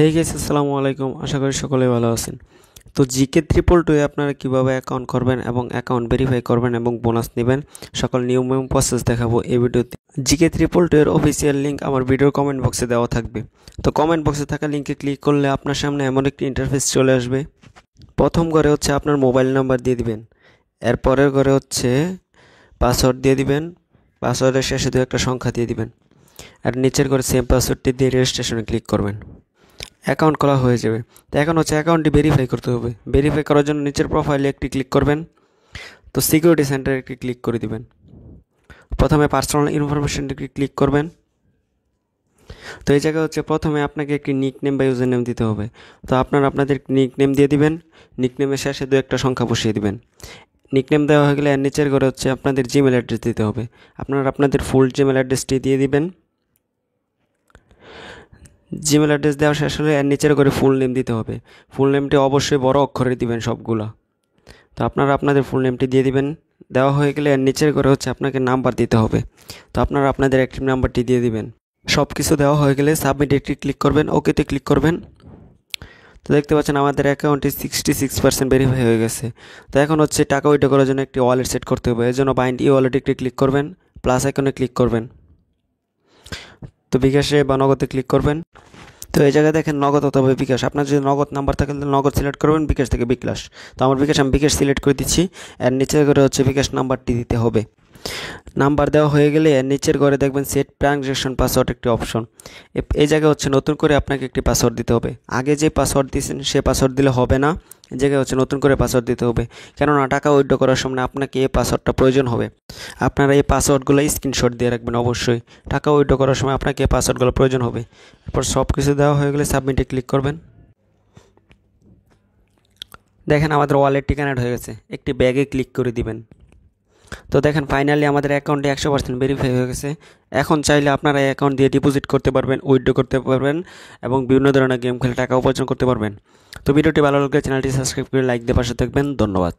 Hey guys, আসসালামু আলাইকুম। আশা করি সকলেই ভালো আছেন। তো জিকে 222 এ আপনারা কিভাবে অ্যাকাউন্ট করবেন এবং অ্যাকাউন্ট ভেরিফাই করবেন এবং বোনাস নেবেন সকল নিয়ম এবং প্রসেস দেখাবো এই ভিডিওতে। জিকে 222 এর অফিসিয়াল লিংক আমার ভিডিওর কমেন্ট বক্সে দেওয়া থাকবে। তো কমেন্ট বক্সে থাকা লিংকে ক্লিক করলে আপনার সামনে এমন একটি ইন্টারফেস চলে আসবে। প্রথম ঘরে হচ্ছে আপনার মোবাইল নাম্বার দিয়ে দিবেন, এরপরের ঘরে হচ্ছে পাসওয়ার্ড দিয়ে দিবেন, পাসওয়ার্ডের শেষে দু একটা সংখ্যা দিয়ে দিবেন, আর নিচের ঘরে সেম পাসওয়ার্ডটি দিয়ে রেজিস্ট্রেশনে ক্লিক করবেন। অ্যাকাউন্ট খোলা হয়ে যাবে। তো এখন হচ্ছে অ্যাকাউন্টটি ভেরিফাই করতে হবে। ভেরিফাই করার জন্য নিচের প্রোফাইলে একটি ক্লিক করবেন, তো সিকিউরিটি সেন্টারে একটি ক্লিক করে দিবেন। প্রথমে পার্সোনাল ইনফরমেশনটি ক্লিক করবেন। তো এই জায়গায় হচ্ছে প্রথমে আপনাকে একটি নিকনেম বা ইউজার নেম দিতে হবে। তো আপনাদের নিকনেম দিয়ে দিবেন, নিকনেমের শেষে দু একটা সংখ্যা বসিয়ে দিবেন। নিকনেম দেওয়া হয়ে গেলে এর নিচের ঘরে হচ্ছে আপনাদের জিমেল অ্যাড্রেস দিতে হবে। আপনাদের ফুল জিমেল অ্যাড্রেসটি দিয়ে দিবেন। জিমেল অ্যাড্রেস দেওয়া শেষ হলে এর নিচের করে ফুল নেম দিতে হবে। ফুল নেমটি অবশ্যই বড় অক্ষরে দিবেন সবগুলা। তো আপনাদের ফুল নেমটি দিয়ে দিবেন। দেওয়া হয়ে গেলে এর নিচের করে হচ্ছে আপনাকে নাম্বার দিতে হবে। তো আপনাদের অ্যাক্টিভ নাম্বারটি দিয়ে দিবেন। সব কিছু দেওয়া হয়ে গেলে সাবমিট একটি ক্লিক করবেন, ওকেতে ক্লিক করবেন। তো দেখতে পাচ্ছেন আমাদের অ্যাকাউন্টটি 66% ভেরিফাই হয়ে গেছে। তো এখন হচ্ছে টাকা উইথড্র করার জন্য একটি ওয়ালেট সেট করতে হবে। এর জন্য বাইন্ড ই ওয়ালেট একটি ক্লিক করবেন, প্লাস আইকনে ক্লিক করবেন। তো বিকাশে বা নগদে ক্লিক করবেন। তো এই জায়গায় দেখেন নগদ অথবা বিকাশ। আপনার যদি নগদ নাম্বার থাকে তাহলে নগদ সিলেক্ট করবেন, বিকাশ থেকে বিকাশ। তো আমি বিকাশ সিলেক্ট করে দিচ্ছি। এর নিচের ঘরে হচ্ছে বিকাশ নাম্বারটি দিতে হবে। নাম্বার দেওয়া হয়ে গেলে এর নিচের ঘরে দেখবেন সেট ট্রানজ্যাকশন পাসওয়ার্ড একটি অপশন। এই জায়গায় হচ্ছে নতুন করে আপনাকে একটি পাসওয়ার্ড দিতে হবে। আগে যে পাসওয়ার্ড দিয়েছেন সে পাসওয়ার্ড দিলে হবে না, এই জায়গায় হচ্ছে নতুন করে পাসওয়ার্ড দিতে হবে। কেননা টাকা উইথড্র করার সময় আপনাকে এই পাসওয়ার্ডটা প্রয়োজন হবে। আপনারা এই পাসওয়ার্ডগুলো স্ক্রিনশট দিয়ে রাখবেন অবশ্যই। টাকা উইথড্র করার সময় আপনাকে এই পাসওয়ার্ডগুলো প্রয়োজন হবে। এরপর সব কিছু দেওয়া হয়ে গেলে সাবমিটে ক্লিক করবেন। দেখেন আমাদের ওয়ালেটটি কানেক্ট হয়ে গেছে। একটি ব্যাগে ক্লিক করে দিবেন। তো দেখেন ফাইনালি আমাদের অ্যাকাউন্টে 100% ভেরিফাই হয়ে গেছে। এখন চাইলে আপনারা এই অ্যাকাউন্ট দিয়ে ডিপোজিট করতে পারবেন, উইথড্র করতে পারবেন এবং বিভিন্ন ধরনের গেম খেলে টাকা উপার্জন করতে পারবেন। তো ভিডিওটি ভালো লাগলে চ্যানেলটি সাবস্ক্রাইব করে লাইক দিয়ে পাশে থাকবেন। ধন্যবাদ।